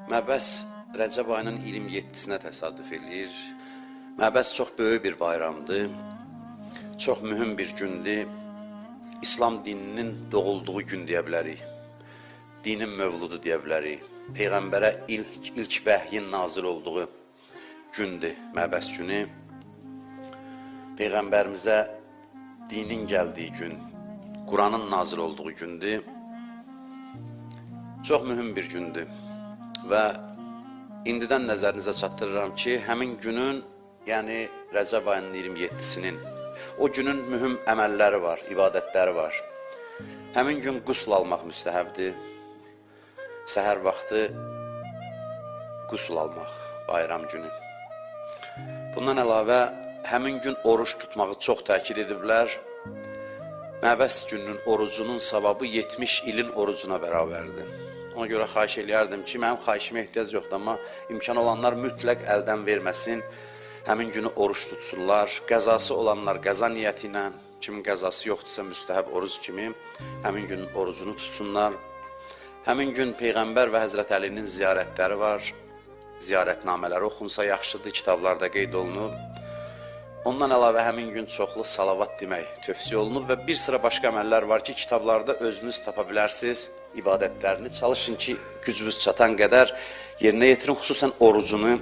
Məbəs Rəcəb ayının 27-sinə təsadüf eləyir. Məbəs çox böyük bir bayramdır, çox mühüm bir gündür. İslam dininin doğulduğu gün deyə bilərik, dinin mövludu deyə bilərik. Peyğəmbərə ilk vəhyin nazil olduğu gündür Məbəs günü. Peyğəmbərimizə dinin gəldiyi gün, Quranın nazil olduğu gündür. Çox mühüm bir gündür və indidən nəzərinizə çatdırıram ki, həmin günün, yəni Rəcəb ayının 27-sinin, o günün mühüm əməlləri var, ibadətləri var. Həmin gün qusl almaq müstəhəbdir. Səhər vaxtı qusl almaq, bayram günü. Bundan əlavə, həmin gün oruç tutmağı çox təkid ediblər. Məbəs gününün orucunun savabı 70 ilin orucuna bərabərdir. Ona görə xahiş eləyərdim ki, mənim xahişimə ehtiyac yoxdur, amma imkan olanlar mütləq əldən verməsin, həmin günü oruç tutsunlar. Qəzası olanlar qəza niyyəti ilə, kimin qəzası yoxdursa müstəhəb oruc kimi, həmin günün orucunu tutsunlar. Həmin gün Peyğəmbər və Həzrət Əlinin ziyarətləri var, ziyarətnamələri oxunsa yaxşıdır, kitablarda qeyd olunub. Ondan əlavə həmin gün çoxlu salavat demək tövsiyə olunub və bir sıra başqa əməllər var ki, kitablarda özünüz tapa bilərsiniz, ibadətlərini çalışın ki, gücünüz çatan qədər yerinə yetirin, xüsusən orucunu